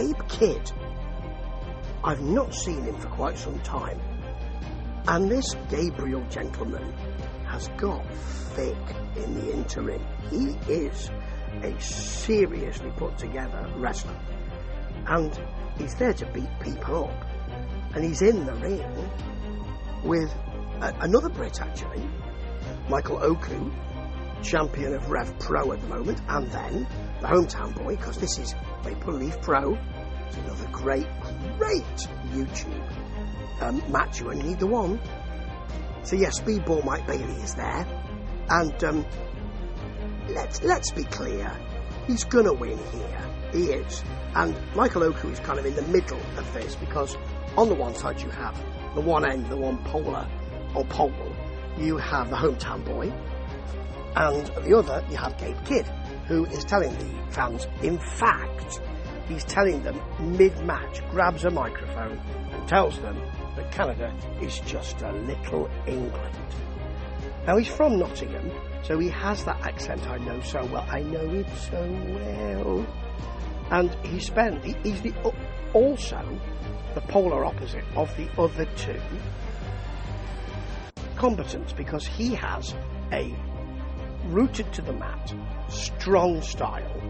Gabe Kidd. I've not seen him for quite some time. And this Gabriel gentleman has got thick in the interim. He is a seriously put together wrestler. And he's there to beat people up. And he's in the ring with another Brit, actually, Michael Oku, champion of Rev Pro at the moment, and then the hometown boy, because this is Maple Leaf Pro. It's another great YouTube match. You only need the one. So yes, Speedball Mike Bailey is there, and let's be clear, he's gonna win here. He is, and Michael Oku is kind of in the middle of this, because on the one side you have the one end, the one polar or pole, you have the hometown boy, and at the other you have Gabe Kidd, who is telling the fans, in fact, he's telling them mid-match, grabs a microphone and tells them that Canada is just a little England. Now he's from Nottingham, so he has that accent I know so well. I know it so well. And he's also the polar opposite of the other two combatants, because he has a rooted to the mat, strong style.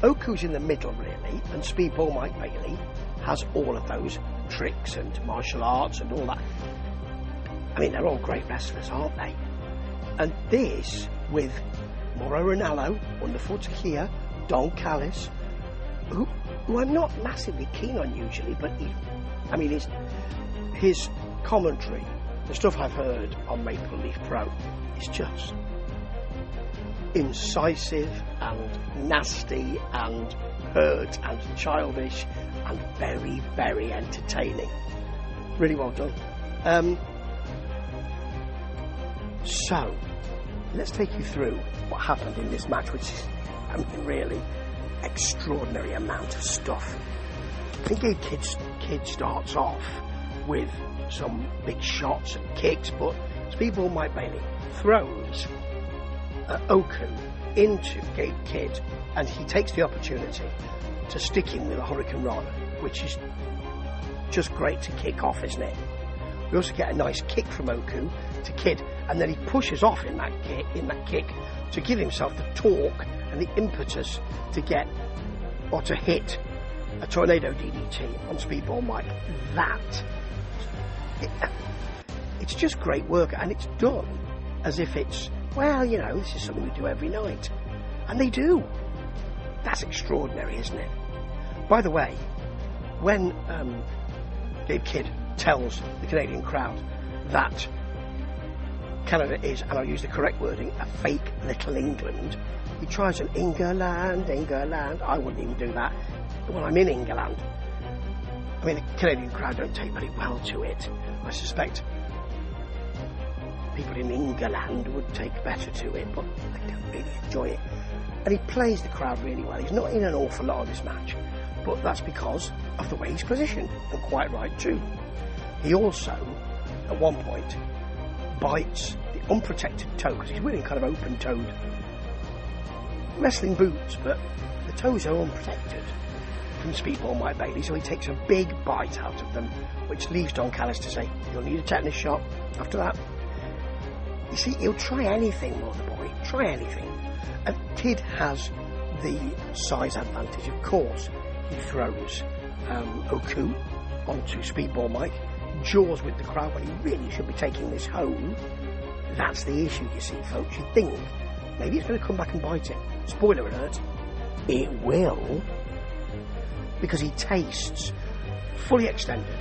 Oku's in the middle, really, and Speedball Mike Bailey has all of those tricks and martial arts and all that. I mean, they're all great wrestlers, aren't they? And this, with Mauro Ranallo, wonderful to hear, Don Callis, who I'm not massively keen on usually, but his commentary, the stuff I've heard on Maple Leaf Pro, is just incisive and nasty and hurt and childish and very, very entertaining. Really well done. So, let's take you through what happened in this match, which is, really extraordinary amount of stuff. I think Gabe Kidd starts off with some big shots and kicks, but Speedball Mike Bailey throws Oku into Gabe Kidd, and he takes the opportunity to stick him with a Hurricane Rana, which is just great to kick off, isn't it? We also get a nice kick from Oku to Kidd, and then he pushes off in that kick to give himself the torque and the impetus to get or to hit a tornado DDT on Speedball Mike. It's just great work, and it's done as if it's, well, this is something we do every night. And they do. That's extraordinary, isn't it? By the way, when Gabe Kidd tells the Canadian crowd that Canada is, and I'll use the correct wording, a fake little England, he tries an England. I wouldn't even do that when I'm in England. I mean, the Canadian crowd don't take very well to it. I suspect people in England would take better to it, but they don't really enjoy it. And he plays the crowd really well. He's not in an awful lot of this match, but that's because of the way he's positioned, and quite right too. He also, at one point, bites the unprotected toe, because he's wearing kind of open-toed wrestling boots, but the toes are unprotected from Speedball Mike Bailey, so he takes a big bite out of them, which leaves Don Callis to say, you'll need a tetanus shot after that. You see, he'll try anything, will the boy, try anything. And Kidd has the size advantage, of course. He throws Oku onto Speedball Mike, jaws with the crowd when he really should be taking this home. That's the issue, you see, folks. You think maybe it's going to come back and bite him. Spoiler alert, it will, because he tastes fully extended,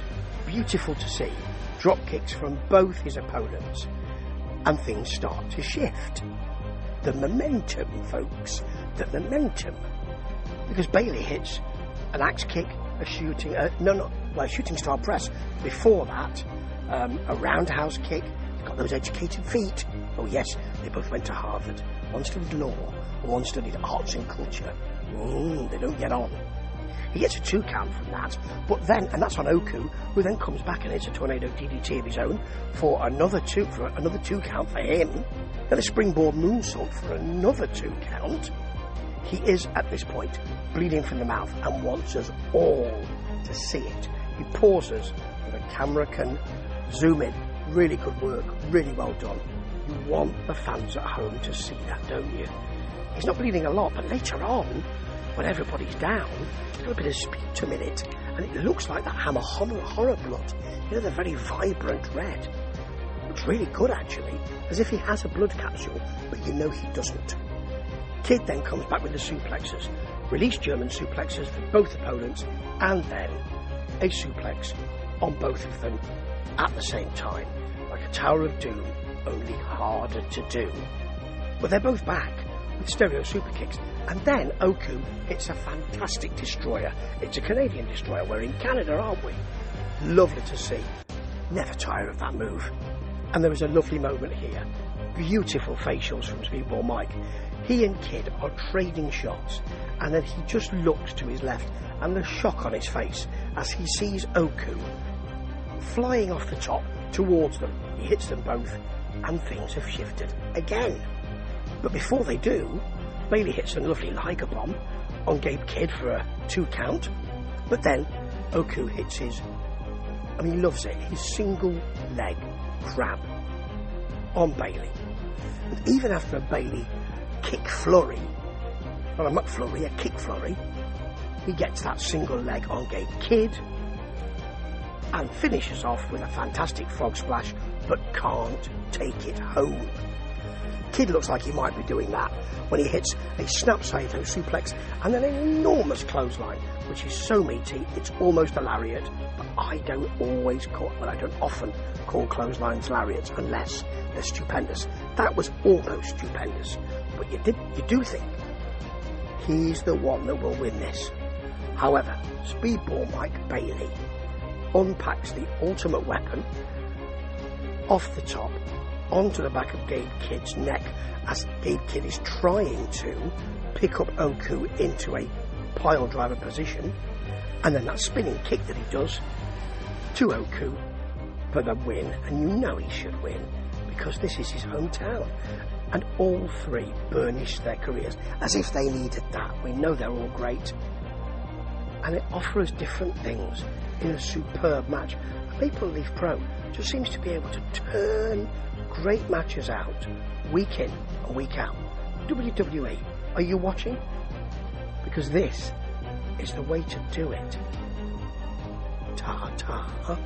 beautiful to see, drop kicks from both his opponents, and things start to shift. The momentum, folks, the momentum. Because Bailey hits an axe kick, a shooting star press. Before that, a roundhouse kick. He's got those educated feet. Oh yes, they both went to Harvard. One studied law, and one studied arts and culture. They don't get on. He gets a 2 count from that, but then, and that's on Oku, who then comes back and hits a tornado DDT of his own for another 2 count for him. Then a springboard moonsault for another 2 count. He is, at this point, bleeding from the mouth and wants us all to see it. He pauses so the camera can zoom in. Really good work, really well done. You want the fans at home to see that, don't you? He's not bleeding a lot, but later on, when everybody's down, he's got a bit of sputum in it, and it looks like that Hammer horror blood. You know, the very vibrant red. Looks really good, actually, as if he has a blood capsule, but you know he doesn't. Kidd then comes back with the suplexes, release German suplexes for both opponents, and then a suplex on both of them at the same time, like a Tower of Doom, only harder to do. But they're both back with stereo super kicks, and then Oku hits a fantastic destroyer. It's a Canadian destroyer. We're in Canada, aren't we? Lovely to see. Never tire of that move. And there was a lovely moment here. Beautiful facials from Speedball Mike. He and Kidd are trading shots, and then he just looks to his left, and the shock on his face as he sees Oku flying off the top towards them. He hits them both, and things have shifted again. But before they do, Bailey hits a lovely Liger Bomb on Gabe Kidd for a 2 count, but then Oku hits his, he loves it, his single leg crab on Bailey. And even after a Bailey kick flurry, not a McFlurry, a kick flurry, he gets that single leg on Gabe Kidd and finishes off with a fantastic frog splash, but can't take it home. Kidd looks like he might be doing that when he hits a snap Saito suplex and then an enormous clothesline, which is so meaty it's almost a lariat. But I don't often call clotheslines lariats unless they're stupendous. That was almost stupendous, but you do think he's the one that will win this. However, Speedball Mike Bailey unpacks the ultimate weapon off the top onto the back of Gabe Kidd's neck as Gabe Kidd is trying to pick up Oku into a pile driver position, and then that spinning kick that he does to Oku for the win. And you know he should win because this is his hometown, and all three burnish their careers as if they needed that. We know they're all great, and it offers different things in a superb match. Maple Leaf Pro just seems to be able to turn great matches out week in and week out. WWE, are you watching? Because this is the way to do it. Ta-ta.